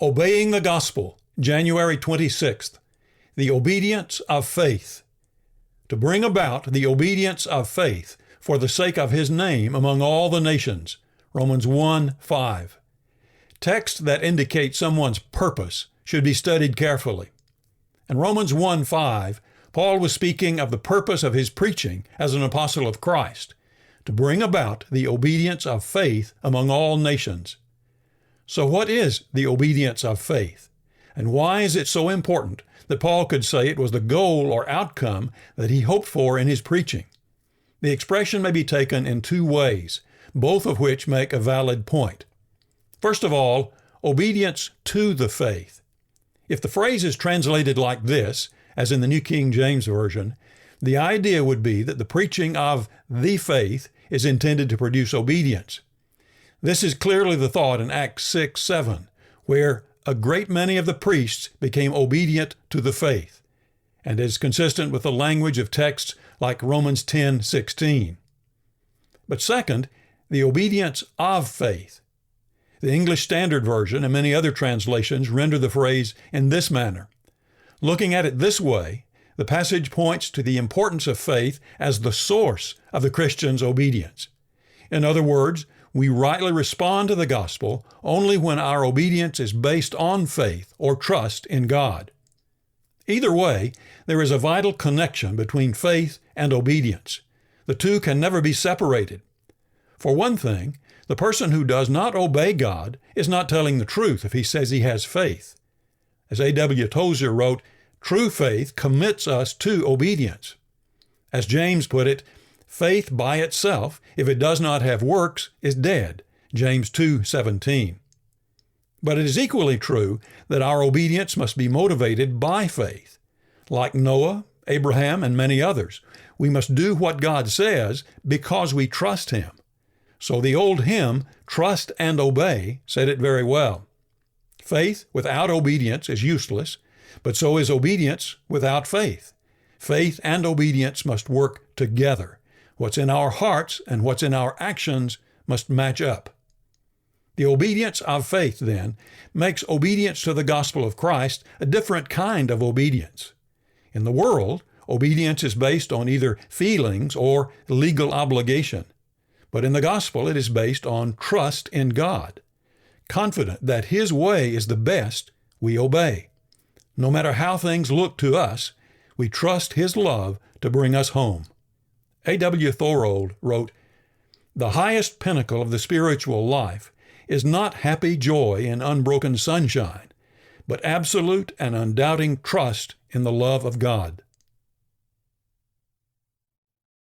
Obeying the Gospel, January 26th. The obedience of faith. To bring about the obedience of faith for the sake of His name among all the nations. Romans 1:5. Texts that indicate someone's purpose should be studied carefully. In Romans 1:5, Paul was speaking of the purpose of his preaching as an apostle of Christ, to bring about the obedience of faith among all nations. So what is the obedience of faith? And why is it so important that Paul could say it was the goal or outcome that he hoped for in his preaching? The expression may be taken in two ways, both of which make a valid point. First of all, obedience to the faith. If the phrase is translated like this, as in the New King James Version, the idea would be that the preaching of the faith is intended to produce obedience. This is clearly the thought in Acts 6:7, where a great many of the priests became obedient to the faith, and is consistent with the language of texts like Romans 10:16. But second, the obedience of faith. The English Standard Version and many other translations render the phrase in this manner. Looking at it this way, the passage points to the importance of faith as the source of the Christian's obedience. In other words, we rightly respond to the gospel only when our obedience is based on faith or trust in God. Either way, there is a vital connection between faith and obedience. The two can never be separated. For one thing, the person who does not obey God is not telling the truth if he says he has faith. As A.W. Tozer wrote, true faith commits us to obedience. As James put it, faith by itself, if it does not have works, is dead. James 2:17. But it is equally true that our obedience must be motivated by faith. Like Noah, Abraham, and many others, we must do what God says because we trust Him. So the old hymn, Trust and Obey, said it very well. Faith without obedience is useless, but so is obedience without faith. Faith and obedience must work together. What's in our hearts and what's in our actions must match up. The obedience of faith, then, makes obedience to the gospel of Christ a different kind of obedience. In the world, obedience is based on either feelings or legal obligation. But in the gospel, it is based on trust in God. Confident that His way is the best, we obey. No matter how things look to us, we trust His love to bring us home. A.W. Thorold wrote, "The highest pinnacle of the spiritual life is not happy joy in unbroken sunshine, but absolute and undoubting trust in the love of God."